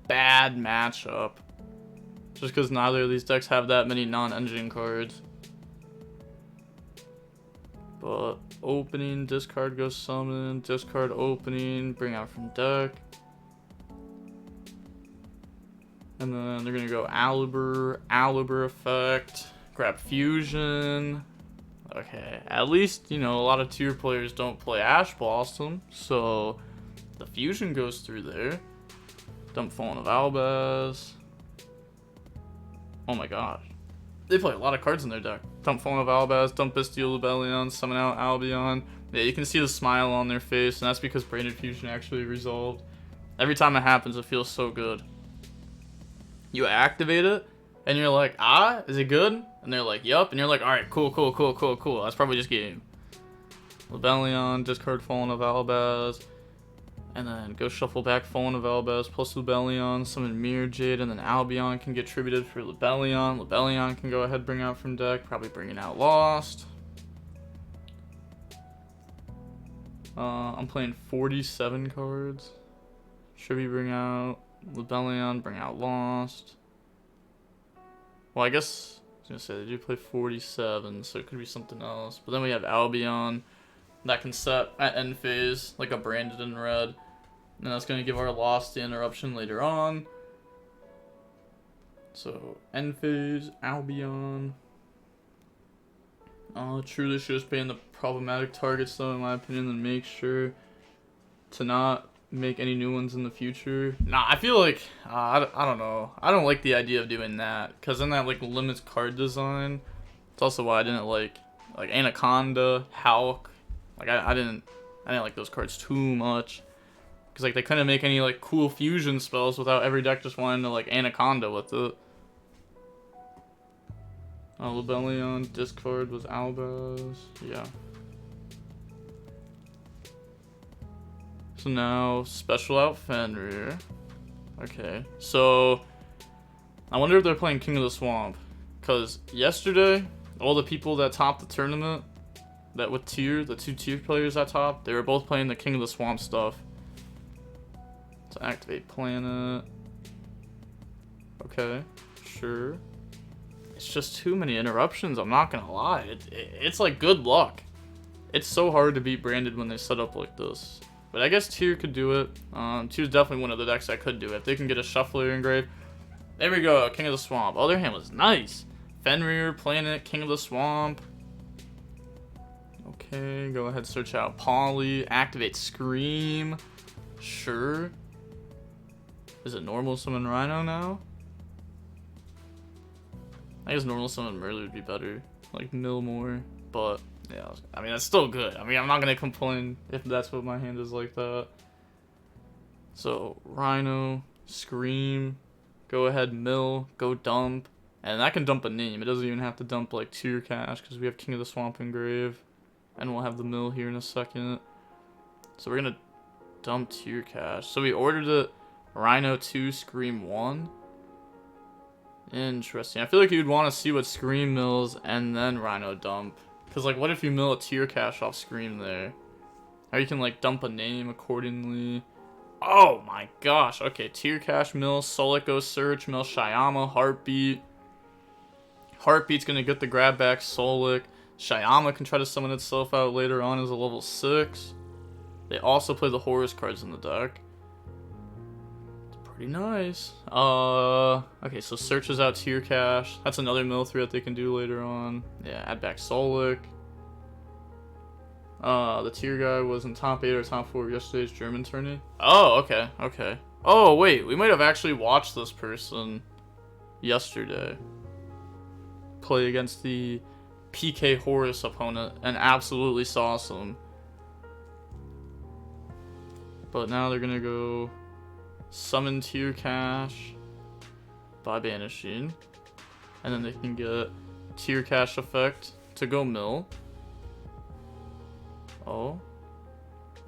bad matchup. Just because neither of these decks have that many non-engine cards. But opening, discard, go summon, discard opening, bring out from deck. And then they're going to go Aliber effect, grab Fusion. Okay, at least, you know, a lot of tier players don't play Ash Blossom, so the Fusion goes through there. Dump Fallen of Albaz. Oh my gosh. They play a lot of cards in their deck. Dump Fallen of Albaz, dump Bestial Lubellion, summon out Albion. Yeah, you can see the smile on their face, and that's because Branded Fusion actually resolved. Every time it happens, it feels so good. You activate it, and you're like, ah, is it good? And they're like, yup. And you're like, alright, cool. That's probably just game. Lubellion, discard Fallen of Albaz. And then go shuffle back Fallen of Albaz plus Lubellion, summon Mirror Jade, and then Albion can get tributed for Lubellion. Lubellion can go ahead bring out from deck, probably bringing out Lost. I'm playing 47 cards. Should we bring out Lubellion, bring out Lost? Well, I guess I was gonna say they do play 47, so it could be something else. But then we have Albion that can set at end phase like a branded in red, and that's gonna give our Lost the interruption later on. So end phase, Albion. Truly should just ban the problematic targets though, in my opinion, and make sure to not make any new ones in the future. Nah, I feel like I don't know. I don't like the idea of doing that, because then that like limits card design. It's also why I didn't like Anaconda, Hulk. Like I didn't like those cards too much, because like they couldn't make any like cool fusion spells without every deck just wanting to like Anaconda with it. Lubellion, discard was Albaz. Yeah. So now, special out Fenrir. Okay, so I wonder if they're playing King of the Swamp. Because yesterday, all the people that topped the tournament, that with the two tier players at top, they were both playing the King of the Swamp stuff. So activate planet. Okay, sure. It's just too many interruptions, I'm not gonna lie. It's like good luck. It's so hard to beat Branded when they set up like this. But I guess Tier could do it. Tier's definitely one of the decks that could do it. If they can get a Shuffler engraved. There we go, King of the Swamp. Oh, their hand was nice. Fenrir, Planet, King of the Swamp. Okay, go ahead, search out Poly. Activate Scream. Sure. Is it normal summon Rhino now? I guess normal summon Merle would be better. Like, mill more. But, yeah, I mean, that's still good. I mean, I'm not going to complain if that's what my hand is like that. So, Rhino, Scream, go ahead, mill, go dump. And that can dump a name. It doesn't even have to dump, like, tier cash, because we have King of the Swamp engrave. And we'll have the mill here in a second. So, we're going to dump tier cash. So, we ordered it Rhino 2, Scream 1. Interesting. I feel like you'd want to see what Scream mills and then Rhino dump. Because, like, what if you mill a tier cash off Scream there? Or you can, like, dump a name accordingly. Oh my gosh. Okay, tier cash mill, Solic goes search, mill Shyama, Heartbeat. Heartbeat's going to get the grab back Solic. Shyama can try to summon itself out later on as a level 6. They also play the Horus cards in the deck. Pretty nice. Okay, so searches out tier cash. That's another mill 3 that they can do later on. Yeah, add back Solic. The tier guy was in top 8 or top 4 of yesterday's German tourney. Oh, okay, okay. Oh, wait, we might have actually watched this person yesterday play against the PK Horus opponent and absolutely saw some. But now they're gonna go summon tier cash by banishing, and then they can get tier cash effect to go mill. Oh,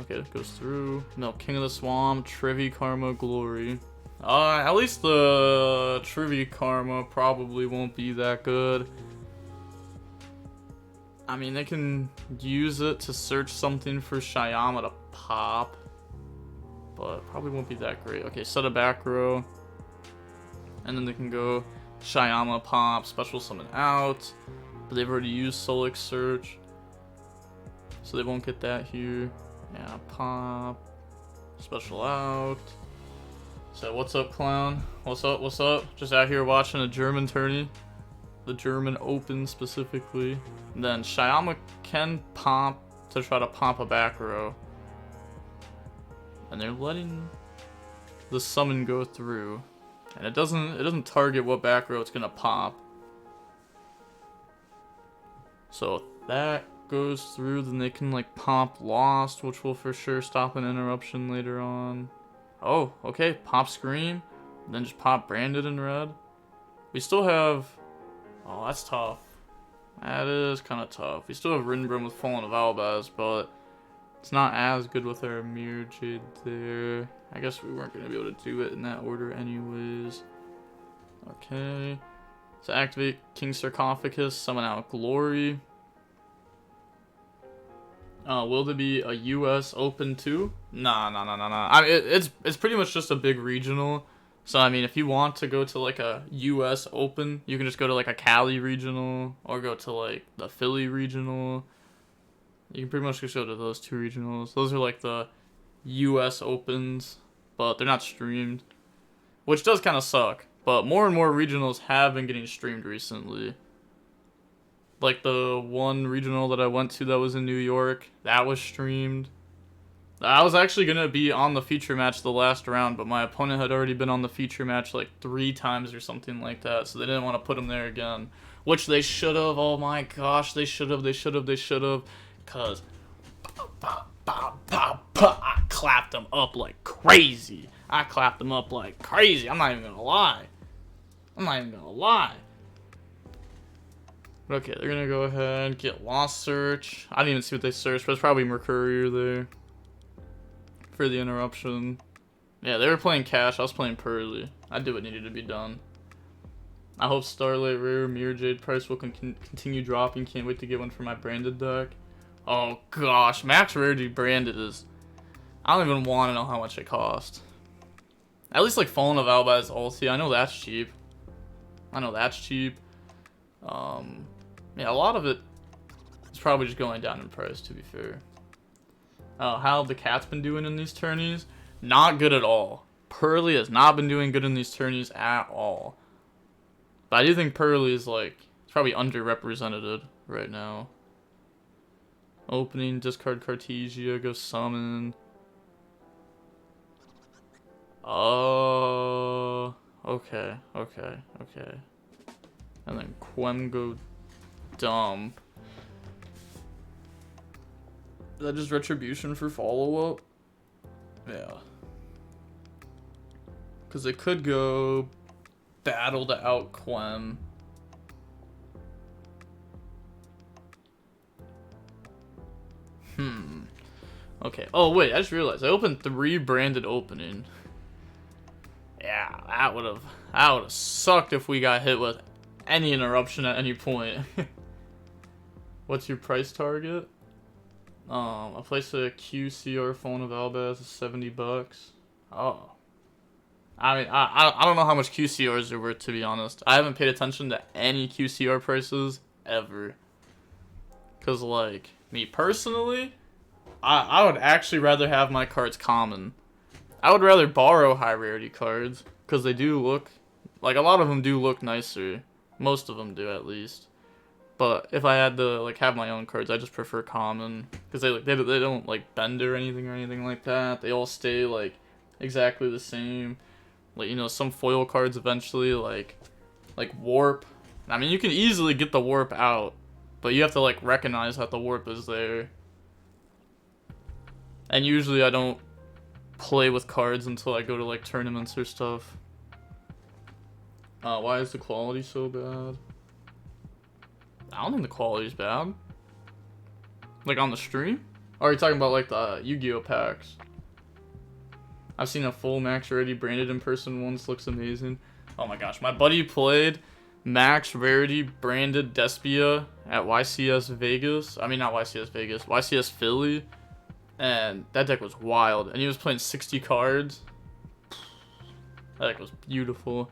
okay, it goes through. No, King of the Swamp, Trivi Karma, Glory. At least the Trivi Karma probably won't be that good. I mean, they can use it to search something for Shyama to pop, but probably won't be that great. Okay, set a back row. and then they can go Shyama pop, special summon out, but they've already used Solix Search, so they won't get that here. Yeah, pop, special out. So what's up, clown? What's up? What's up? Just out here watching a German tourney, the German Open specifically. And then Shyama can pop to try to pop a back row, and they're letting the summon go through, and it doesn't target what back row it's gonna pop. So if that goes through, then they can like pop Lost, which will for sure stop an interruption later on. Oh, okay, pop Scream, then just pop Branded in red. We still have, oh, that's tough. That is kind of tough. We still have Rinbrim with Fallen of Albaz, but it's not as good with our Mirror Jade there. I guess we weren't going to be able to do it in that order anyways. Okay. So activate King Sarcophagus, summon out Glory. Will there be a US Open too? Nah. I mean, it's pretty much just a big regional. So, I mean, if you want to go to, like, a US Open, you can just go to, like, a Cali regional, or go to, like, the Philly regional. You can pretty much just go to those two regionals. Those are, like, the US Opens, but they're not streamed, which does kind of suck. But more and more regionals have been getting streamed recently. Like, the one regional that I went to that was in New York, that was streamed. I was actually going to be on the feature match the last round, but my opponent had already been on the feature match like 3 times or something like that, so they didn't want to put him there again. Which they should have. Oh my gosh, they should have. Because I clapped them up like crazy. I'm not even going to lie. Okay, they're going to go ahead and get Lost Search. I didn't even see what they searched, but it's probably Mercurier there for the interruption. Yeah, they were playing Cash. I was playing Pearly. I did what needed to be done. I hope Starlight Rare Mirror Jade price will continue dropping. Can't wait to get one for my branded deck. Oh gosh, max rarity branded is... I don't even want to know how much it cost. At least like Fallen of Albaz ulti. I know that's cheap. Yeah, a lot of it is probably just going down in price, to be fair. How have the cats been doing in these tourneys? Not good at all. Pearly has not been doing good in these tourneys at all. But I do think Pearly is like, it's probably underrepresented right now. Opening, discard Cartesia, go summon. Oh, okay. And then Quem go dump. Is that just retribution for follow-up? Yeah. Because it could go battle to out Quem. Okay. Oh, wait. I just realized. I opened 3 branded opening. Yeah, that would have sucked if we got hit with any interruption at any point. What's your price target? I placed a QCR Phone of Albaz at $70. Oh. I mean, I don't know how much QCRs are worth, to be honest. I haven't paid attention to any QCR prices ever. Because, like, me personally, I would actually rather have my cards common. I would rather borrow high rarity cards, because they do look, like, a lot of them do look nicer. Most of them do, at least. But if I had to like have my own cards, I just prefer common, because they don't like bend or anything like that. They all stay like exactly the same. Like, you know, some foil cards eventually like warp. I mean, you can easily get the warp out, but you have to like recognize that the warp is there. And usually I don't play with cards until I go to like tournaments or stuff. Why is the quality so bad? I don't think the quality's bad. Like on the stream? Or are you talking about like the YuGiOh packs? I've seen a full max rarity branded in person once. Looks amazing. Oh my gosh. My buddy played max rarity branded Despia at YCS Vegas. I mean, not YCS Vegas. YCS Philly. And that deck was wild. And he was playing 60 cards. That deck was beautiful.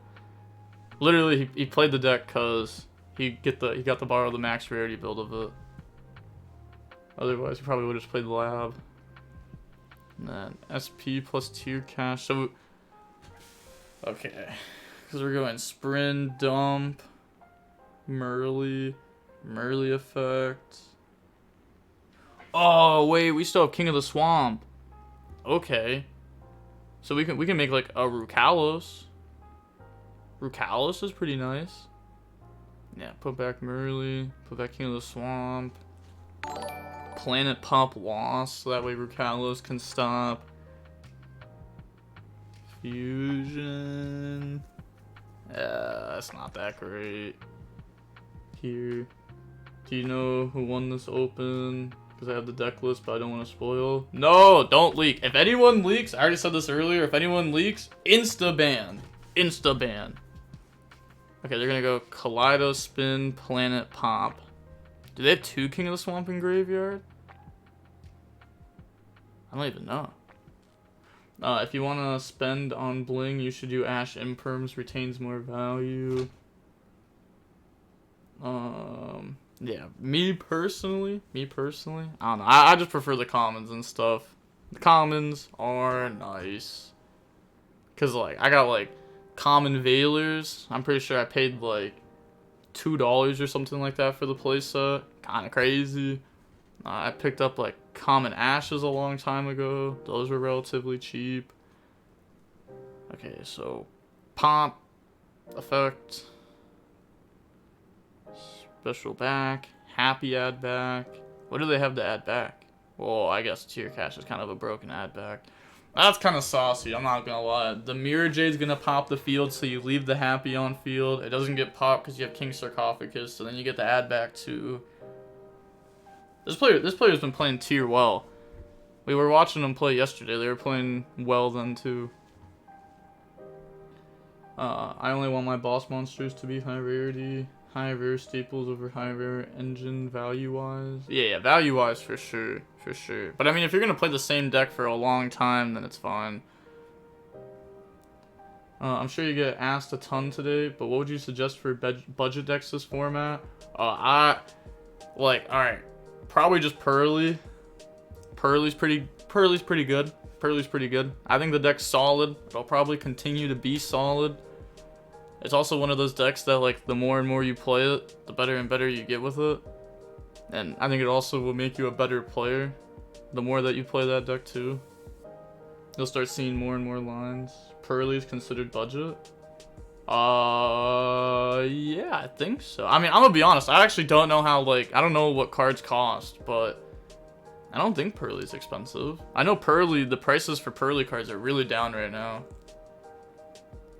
Literally, he played the deck because he got to borrow the max rarity build of it. Otherwise, he probably would have just played the lab. And then SP plus tier cash. So, okay. Because we're going Sprint, Dump, Merly effect. Oh, wait, we still have King of the Swamp. Okay. So we can make like a Rukalos. Rukalos is pretty nice. Yeah, put back Merly, put back King of the Swamp. Planet Pop Lost, so that way Rukalos can stop. Fusion. Yeah, that's not that great. Here. Do you know who won this open? Because I have the deck list, but I don't want to spoil. No, don't leak. If anyone leaks, I already said this earlier, if anyone leaks, insta-ban. Insta-ban. Okay, they're going to go Kaleido Spin, Planet Pop. Do they have 2 King of the Swamp in Graveyard? I don't even know. If you want to spend on Bling, you should do Ash Imperms, retains more value. Yeah, me personally, I don't know. I just prefer the commons and stuff. The commons are nice. Cause like, I got like common Veilers. I'm pretty sure I paid like $2 or something like that for the playset. Kind of crazy. I picked up like common Ashes a long time ago. Those were relatively cheap. Okay, so Pop, Effect, Special back, Happy add back. What do they have to add back? Well, I guess Tier Cash is kind of a broken add back. That's kind of saucy, I'm not gonna lie. The Mirror Jade's gonna pop the field, so you leave the Happy on field. It doesn't get popped because you have King Sarcophagus, so then you get the add back too. This player's been playing Tier well. We were watching them play yesterday. They were playing well then too. I only want my boss monsters to be high rarity. High rare staples over high rare engine value-wise. Yeah, value-wise for sure. But I mean, if you're going to play the same deck for a long time, then it's fine. I'm sure you get asked a ton today, but what would you suggest for budget decks this format? Alright. Probably just Pearly. Pearly's pretty good. I think the deck's solid. It'll probably continue to be solid. It's also one of those decks that, like, the more and more you play it, the better and better you get with it. And I think it also will make you a better player. The more that you play that deck, too. You'll start seeing more and more lines. Pearly is considered budget. Yeah, I think so. I mean, I'm gonna be honest. I actually don't know how, like, I don't know what cards cost, but I don't think Pearly's expensive. I know Pearly, the prices for Pearly cards are really down right now.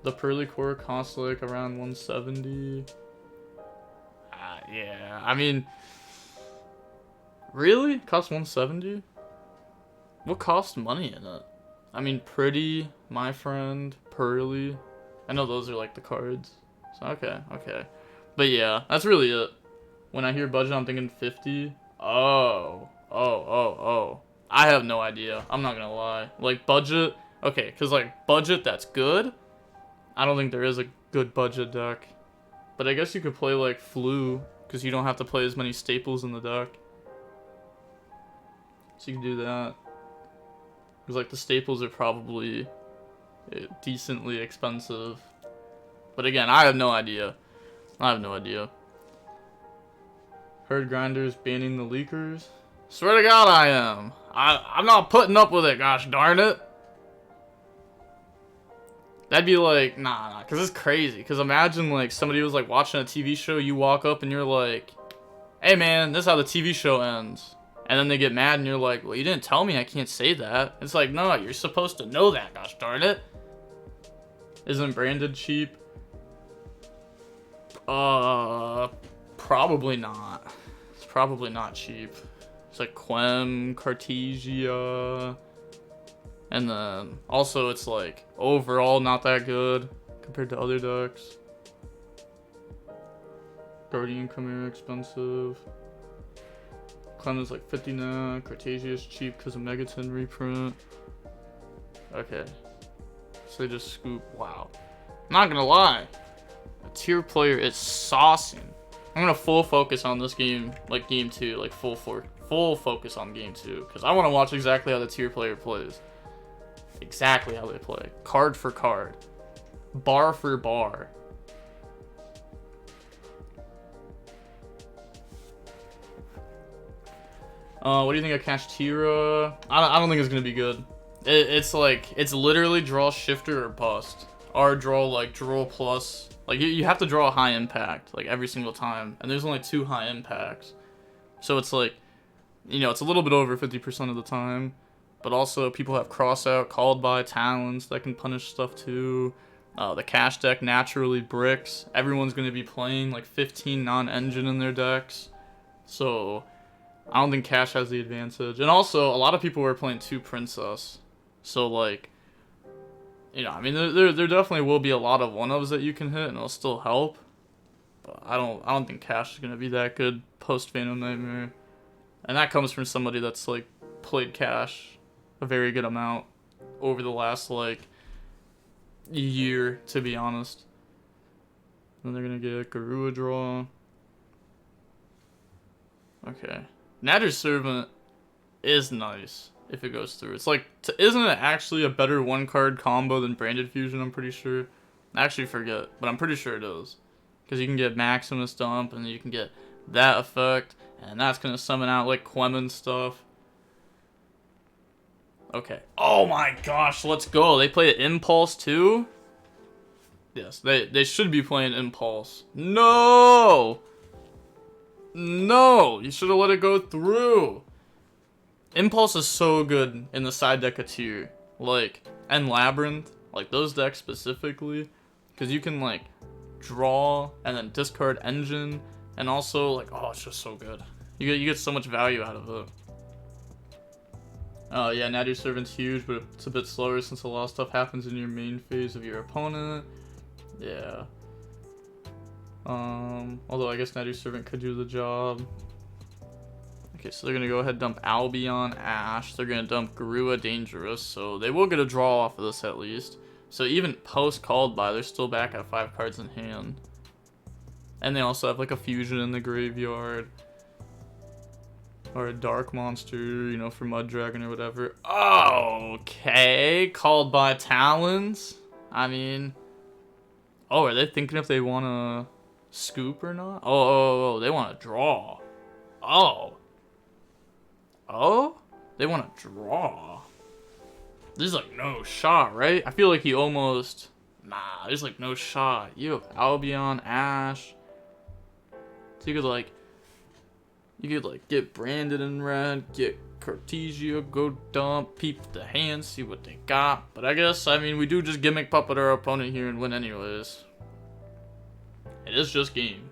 The Pearly core costs like around 170. Yeah, I mean, really? It costs 170? What costs money in it? I mean, Pretty, My Friend, Pearly. I know those are like the cards. So, okay. But yeah, that's really it. When I hear budget, I'm thinking 50. Oh. I have no idea. I'm not gonna lie. Like, budget, okay, because like, budget that's good. I don't think there is a good budget deck. But I guess you could play like Flu, because you don't have to play as many staples in the deck. So you can do that. Because like the staples are probably decently expensive. But again, I have no idea. Herd Grinders banning the leakers. Swear to God I am. I'm not putting up with it, gosh darn it. That'd be like, nah, because it's crazy. Because imagine, like, somebody was, like, watching a TV show, you walk up and you're like, hey, man, this is how the TV show ends. And then they get mad and you're like, well, you didn't tell me I can't say that. It's like, no, you're supposed to know that, gosh darn it. Isn't branded cheap? Probably not. It's probably not cheap. It's like Quem, Cartesia... And then, also, it's like, overall not that good compared to other decks. Guardian Chimera expensive. Clem is like 50 now. Cartesia is cheap because of Megaton reprint. Okay. So they just scoop. Wow. Not gonna lie. Tier player is saucing. I'm gonna full focus on this game, like game 2, like full focus on game 2, because I want to watch exactly how the tier player plays. Exactly how they play. Card for card. Bar for bar. What do you think of Cash Tira? I don't think it's gonna be good. It's like, it's literally draw shifter or bust. Or draw like draw plus. Like you have to draw a high impact like every single time, and there's only 2 high impacts. So it's like, you know, it's a little bit over 50% of the time. But also people have cross out, called by, talents that can punish stuff too. The cash deck naturally bricks. Everyone's gonna be playing like 15 non-engine in their decks. So I don't think cash has the advantage. And also, a lot of people were playing 2 princess. So, like, you know, I mean, there definitely will be a lot of 1-ofs that you can hit, and it'll still help. But I don't think cash is gonna be that good post Phantom Nightmare. And that comes from somebody that's, like, played cash a very good amount over the last, like, year, to be honest. Then they're gonna get Garua draw. Okay. Natter's Servant is nice if it goes through. It's like, isn't it actually a better 1-card combo than Branded Fusion, I'm pretty sure? I actually forget, but I'm pretty sure it is. Because you can get Maximus Dump, and you can get that effect, and that's going to summon out, like, Quemon stuff. Okay. Oh my gosh, let's go. They play Impulse too? Yes, they should be playing Impulse. No! No! You should have let it go through. Impulse is so good in the side deck of tier. Like, and Labyrinth. Like, those decks specifically. Because you can, like, draw and then discard Engine. And also, like, oh, it's just so good. You get so much value out of it. Yeah, Natty's Servant's huge, but it's a bit slower since a lot of stuff happens in your main phase of your opponent. Yeah. Although I guess Natty's Servant could do the job. Okay, so they're gonna go ahead and dump Albion, Ash. They're gonna dump Garua, Dangerous. So they will get a draw off of this at least. So even post called by, they're still back at 5 cards in hand. And they also have like a fusion in the graveyard. Or a dark monster, you know, for Mud Dragon or whatever. Okay, called by Talons. I mean, oh, are they thinking if they want to scoop or not? Oh, they want to draw. Oh, they want to draw. There's like no shot, right? I feel like he almost, nah, there's like no shot. You have Albion, Ash. So you could like get Branded in red, get Cartesia, go dump, peep the hand, see what they got. But I guess, I mean, we do just gimmick puppet our opponent here and win anyways. It is just game.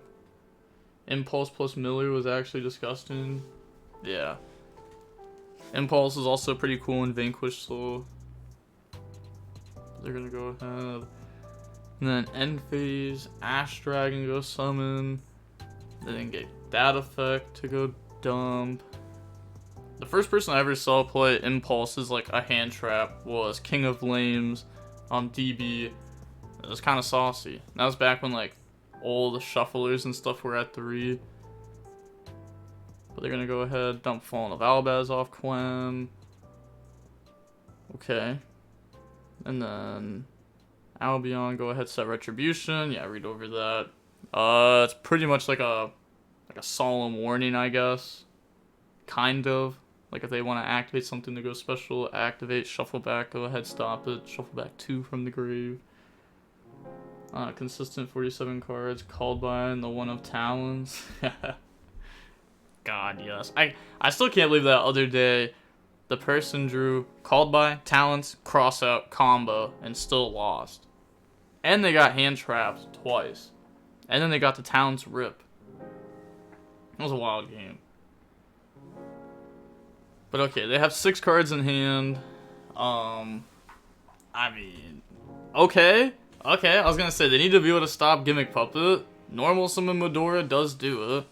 Impulse plus Miller was actually disgusting. Yeah. Impulse is also pretty cool in Vanquish, so they're gonna go ahead. And then end phase, Ash Dragon go summon. Then get that effect to go dump. The first person I ever saw play Impulse as like a hand trap was King of Lames on DB. It was kind of saucy. That was back when like all the shufflers and stuff were at 3. But they're gonna go ahead, dump Fallen of Albaz off Quem. Okay. And then Albion, go ahead, set Retribution. Yeah, read over that. It's pretty much like a solemn warning, I guess. Kind of. Like if they want to activate something to go special, activate, shuffle back, go ahead, stop it, shuffle back 2 from the grave. Consistent 47 cards, called by, and the 1 of Talons. God, yes. I still can't believe that other day the person drew called by, Talons, cross out, combo, and still lost. And they got hand trapped twice. And then they got the Talons rip. It was a wild game. But okay, they have 6 cards in hand. I mean, okay, I was gonna say, they need to be able to stop Gimmick Puppet. Normal Summon Medora does do it.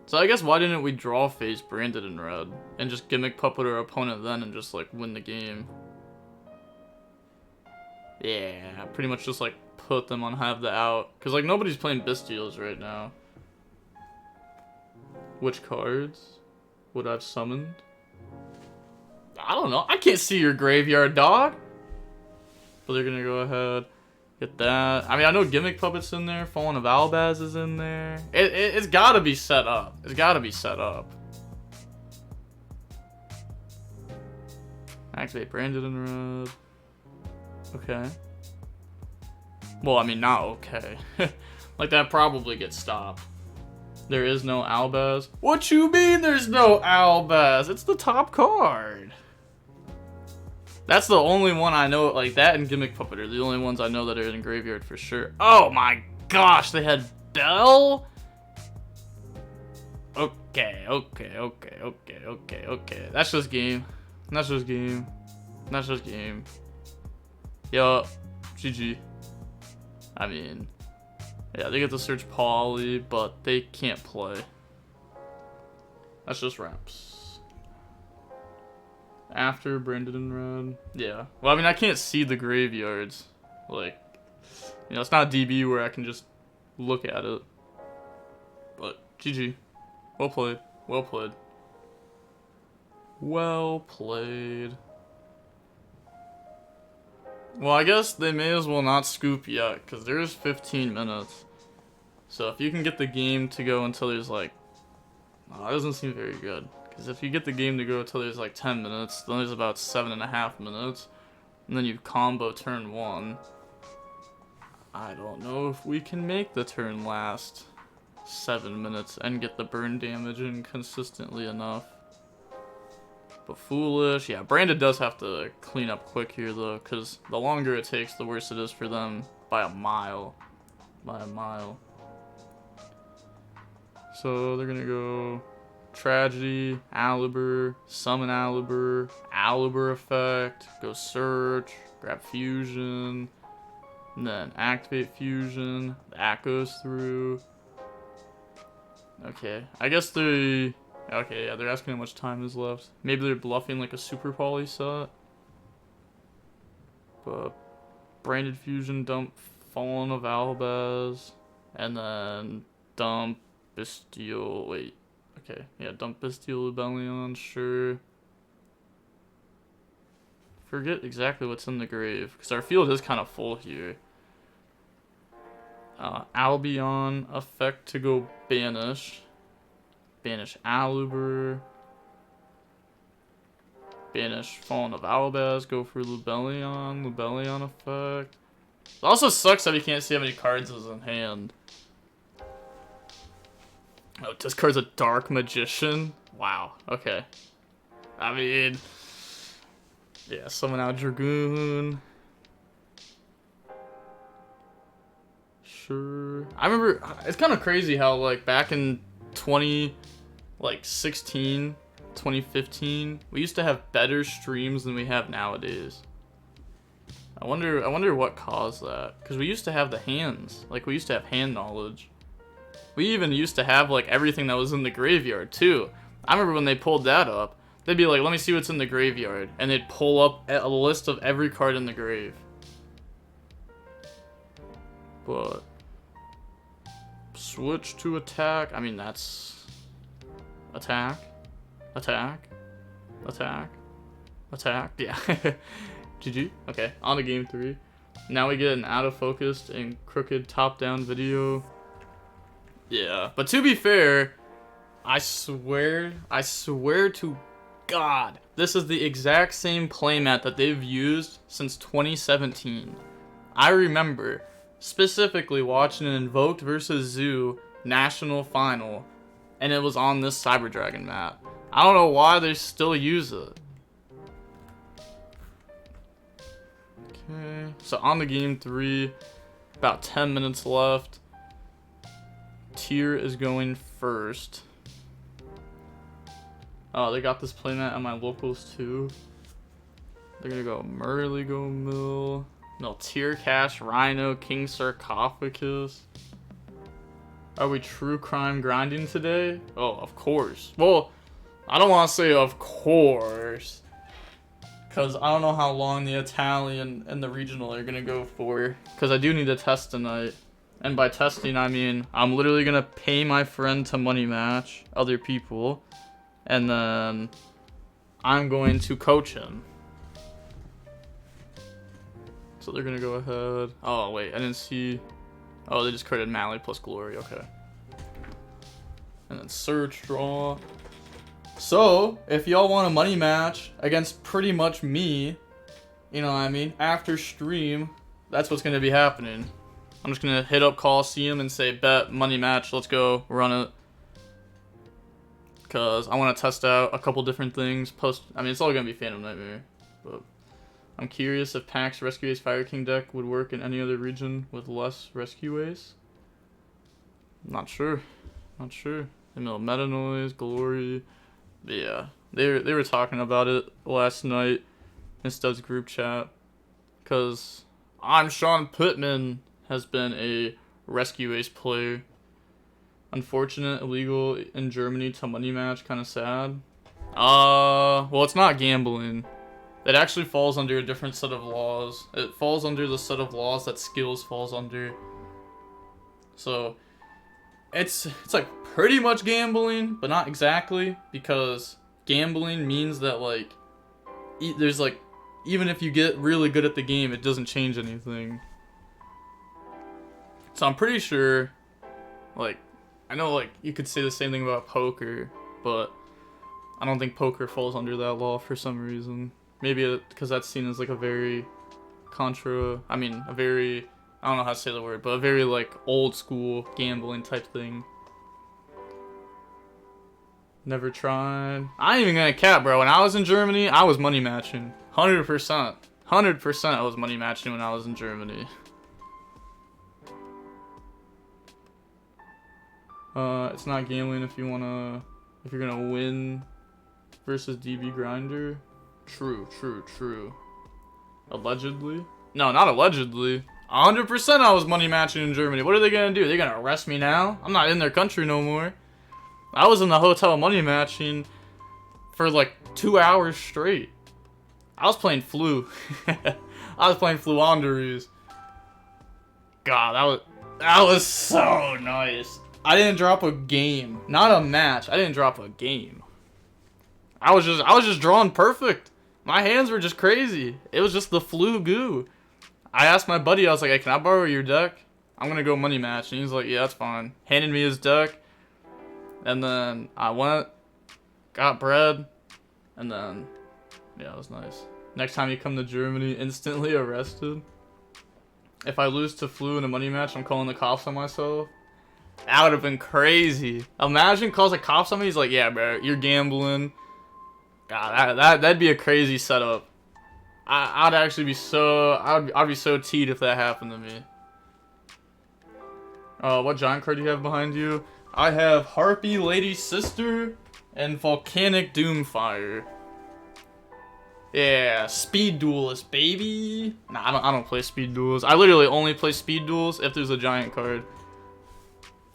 So I guess why didn't we draw phase Branded in red? And just Gimmick Puppet our opponent then and just like win the game. Yeah, pretty much just like put them on have the out. Because, like, nobody's playing Bestials right now. Which cards would I've summoned? I don't know. I can't see your graveyard, dog. But they're going to go ahead. Get that. I mean, I know Gimmick Puppet's in there. Fallen of Albaz is in there. It's got to be set up. It's got to be set up. Activate Branded in red. Okay. Well, I mean, not okay. Like, that probably gets stopped. There is no Albaz. What you mean there's no Albaz? It's the top card. That's the only one I know. Like, that and Gimmick Puppet are the only ones I know that are in graveyard for sure. Oh my gosh, they had Bell? Okay. That's just game. That's just game. That's just game. Yo, GG. I mean, yeah, they get to search Poly, but they can't play. That's just ramps. After Branded in red. Yeah. Well, I mean, I can't see the graveyards. Like, you know, it's not DB where I can just look at it. But, GG. Well played. Well played. Well played. Well, I guess they may as well not scoop yet, because there's 15 minutes. So if you can get the game to go until there's like... Oh, that doesn't seem very good. Because if you get the game to go until there's like 10 minutes, then there's about 7.5 minutes. And then you combo turn 1. I don't know if we can make the turn last 7 minutes and get the burn damage in consistently enough. But foolish. Yeah, Branded does have to clean up quick here though, because the longer it takes, the worse it is for them by a mile. By a mile. So they're gonna go Tragedy, Alibur, Summon Alibur, Alibur Effect, go Search, grab Fusion, and then activate Fusion. That goes through. Okay, I guess they... Okay, yeah, they're asking how much time is left. Maybe they're bluffing like a Super Poly set. But Branded Fusion, dump Fallen of Albaz, and then dump Bestial. Wait, okay, yeah, dump Bestial Rebellion, sure. Forget exactly what's in the grave, because our field is kind of full here. Albion effect to go banish. Banish Alibur. Banish Fallen of Albaz. Go for Lubellion. Lubellion effect. It also sucks that you can't see how many cards is in hand. Oh, this card's a Dark Magician? Wow, okay. I mean... Yeah, summon out Dragoon. Sure. I remember... It's kind of crazy how, like, back in 2016, 2015, we used to have better streams than we have nowadays. I wonder what caused that, because we used to have the hands, like we used to have hand knowledge. We even used to have like everything that was in the graveyard too. I remember when they pulled that up, they'd be like, let me see what's in the graveyard, and they'd pull up a list of every card in the grave. But switch to attack. I mean, that's attack, attack, attack, attack. Yeah. GG. Okay, on to game 3. Now we get an out of focused and crooked top-down video. Yeah, but to be fair, I swear to God, this is the exact same playmat that they've used since 2017. I remember specifically watching an Invoked versus Zoo national final, and it was on this Cyber Dragon map. I don't know why they still use it. Okay, so on to game 3, about 10 minutes left. Tier is going first. Oh, they got this playmat at my locals too. They're gonna go Murley, go Mill. No, Tier Cash, Rhino, King Sarcophagus. Are we true crime grinding today? Oh, of course. Well, I don't want to say of course, Because I don't know how long the Italian and the regional are going to go for. Because I do need to test tonight. And by testing, I mean I'm literally going to pay my friend to money match other people. And then I'm going to coach him. So they're going to go ahead. Oh, wait. I didn't see. Oh, they just created Mally plus Glory. Okay. And then search, draw. So, if y'all want a money match against pretty much me, you know what I mean, after stream, that's what's going to be happening. I'm just going to hit up Coliseum and say, bet, money match, let's go, run it. Because I want to test out a couple different things. I mean, it's all going to be Phantom Nightmare. But I'm curious if Pack's Rescue Ace Fire King deck would work in any other region with less Rescue Ace. Not sure. Not sure. Meta Noise, Glory. But yeah, they were talking about it last night in Stud's group chat. Because I'm Sean Pittman has been a Rescue Ace player. Unfortunate, illegal in Germany to money match, kind of sad. Well, it's not gambling. It actually falls under a different set of laws. It falls under the set of laws that skills falls under. So it's like pretty much gambling, but not exactly, because gambling means that like there's like, even if you get really good at the game, it doesn't change anything. So I'm pretty sure, like, I know like you could say the same thing about poker, but I don't think poker falls under that law for some reason. Maybe because that's seen as like a very I don't know how to say the word, but a very like old school gambling type thing. Never tried. I ain't even gonna cap, bro. When I was in Germany, I was money matching. 100%. 100% I was money matching when I was in Germany. It's not gambling if you're gonna win versus DB Grinder. True. Allegedly? No, not allegedly. 100% I was money matching in Germany. What are they gonna do? They're gonna arrest me now? I'm not in their country no more. I was in the hotel money matching for like 2 hours straight. I was playing Flu. I was playing Fluanderus. God, that was so nice. I didn't drop a game. Not a match. I didn't drop a game. I was just drawing perfect. My hands were just crazy. It was just the Flu goo. I asked my buddy, I was like, hey, can I borrow your deck? I'm gonna go money match. And he's like, yeah, that's fine. Handed me his deck. And then I went, got bread, and then, yeah, it was nice. Next time you come to Germany, instantly arrested. If I lose to Flu in a money match, I'm calling the cops on myself. That would have been crazy. Imagine calls the cops on me, he's like, yeah, bro, you're gambling. God, that'd be a crazy setup. I'd actually be so, I'd be so teed if that happened to me. What giant card do you have behind you? I have Harpy, Lady Sister, and Volcanic Doomfire. Yeah, Speed Duelist, baby. Nah, I don't play Speed Duels. I literally only play Speed Duels if there's a giant card.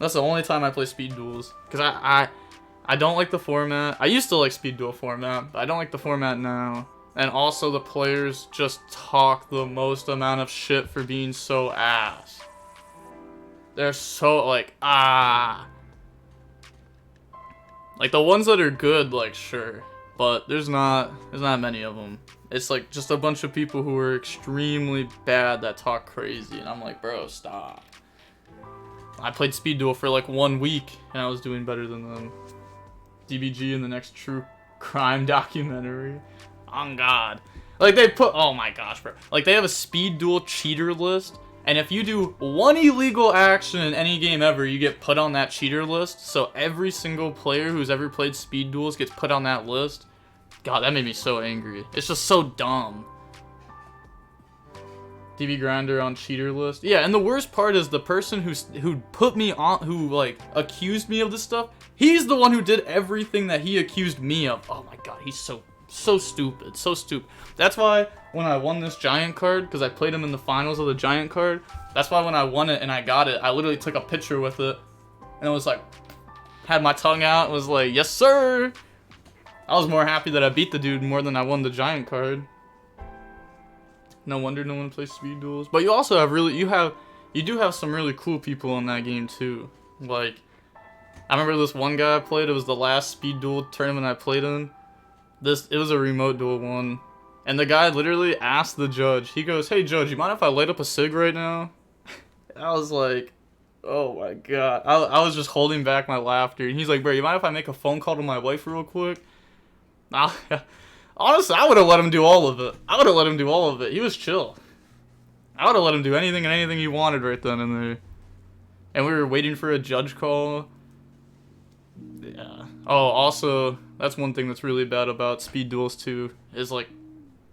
That's the only time I play Speed Duels. Because I don't like the format. I used to like Speed Duel format, but I don't like the format now. And also the players just talk the most amount of shit for being so ass. They're so like, like the ones that are good, like sure, but there's not many of them. It's like just a bunch of people who are extremely bad that talk crazy, and I'm like, bro, stop. I played Speed Duel for like 1 week, and I was doing better than them. DBG in the next true crime documentary. On God. Like they put, oh my gosh, bro. Like they have a Speed Duel cheater list, and if you do one illegal action in any game ever, you get put on that cheater list. So every single player who's ever played Speed Duels gets put on that list. God, that made me so angry. It's just so dumb. DB Grinder on cheater list. Yeah, and the worst part is the person who put me on, who like accused me of this stuff, he's the one who did everything that he accused me of. Oh my God, he's so stupid, so stupid. That's why when I won this giant card, because I played him in the finals of the giant card, that's why when I won it and I got it, I literally took a picture with it, and it was like, had my tongue out, was like, yes sir. I was more happy that I beat the dude more than I won the giant card. No wonder no one plays speed duels. But you also have you do have some really cool people in that game too. Like, I remember this one guy I played. It was the last speed duel tournament I played in. It was a remote duel one, and the guy literally asked the judge. He goes, "Hey judge, you mind if I light up a cig right now?" I was like, "Oh my god!" I was just holding back my laughter, and he's like, "Bro, you mind if I make a phone call to my wife real quick?" Honestly, I would have let him do all of it. He was chill. I would have let him do anything and anything he wanted right then and there. And we were waiting for a judge call. Yeah. Oh, also, that's one thing that's really bad about speed duels too, is like,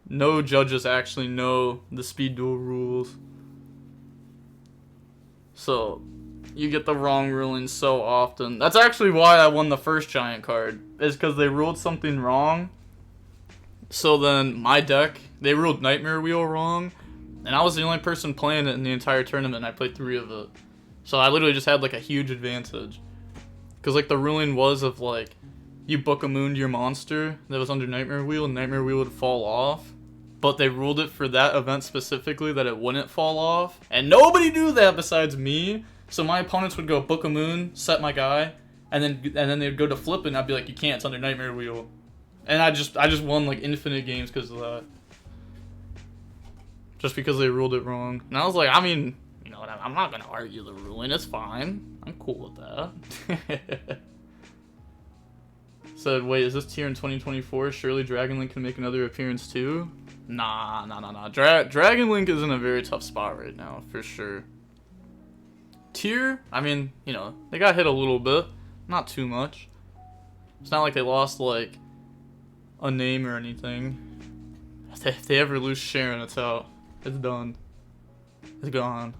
no judges actually know the speed duel rules. So, you get the wrong ruling so often. That's actually why I won the first giant card, is because they ruled something wrong. So then, my deck, they ruled Nightmare Wheel wrong, and I was the only person playing it in the entire tournament, and I played 3 of it. So I literally just had like a huge advantage. Because like the ruling was of like, you book a moon to your monster that was under Nightmare Wheel, and Nightmare Wheel would fall off. But they ruled it for that event specifically that it wouldn't fall off. And nobody knew that besides me. So my opponents would go book a moon, set my guy, and then they'd go to flip it, and I'd be like, you can't, it's under Nightmare Wheel. And I just won like infinite games because of that. Just because they ruled it wrong. And I was like, I mean, you know what, I'm not going to argue the ruling, it's fine. I'm cool with that. Said, wait, is this tier in 2024? Surely Dragon Link can make another appearance too? Nah. Dragon Link is in a very tough spot right now, for sure. Tier, I mean, you know, they got hit a little bit. Not too much. It's not like they lost, like, a name or anything. If they ever lose Sharon, it's out. It's done. It's gone.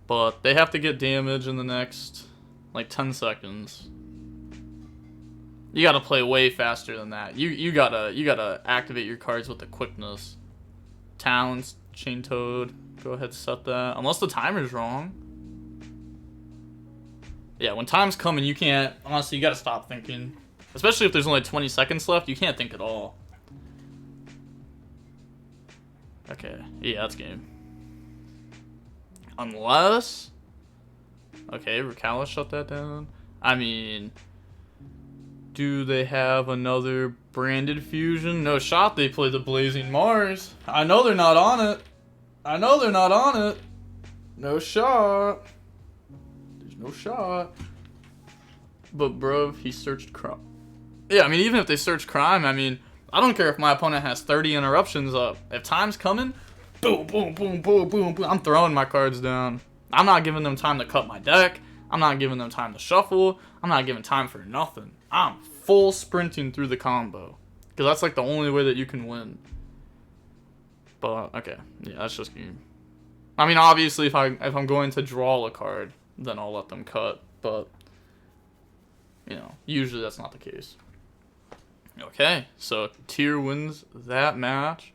But they have to get damage in the next, like, 10 seconds. You gotta play way faster than that. You gotta activate your cards with the quickness. Talents, Chain Toad. Go ahead, set that. Unless the timer's wrong. Yeah, when time's coming, you can't. Honestly, you gotta stop thinking. Especially if there's only 20 seconds left, you can't think at all. Okay, yeah, that's game. Unless. Okay, Recala shut that down. I mean. Do they have another branded fusion? No shot they play the Blazing Mars. I know they're not on it. No shot. There's no shot. But bro, he searched crime. Yeah, I mean, even if they search crime, I mean, I don't care if my opponent has 30 interruptions up. If time's coming, boom, boom, boom, boom, boom, boom. I'm throwing my cards down. I'm not giving them time to cut my deck. I'm not giving them time to shuffle. I'm not giving time for nothing. I'm full sprinting through the combo. Because that's like the only way that you can win. But, okay. Yeah, that's just game. I mean, obviously, if I'm going to draw a card, then I'll let them cut. But, you know, usually that's not the case. Okay, so Tier wins that match.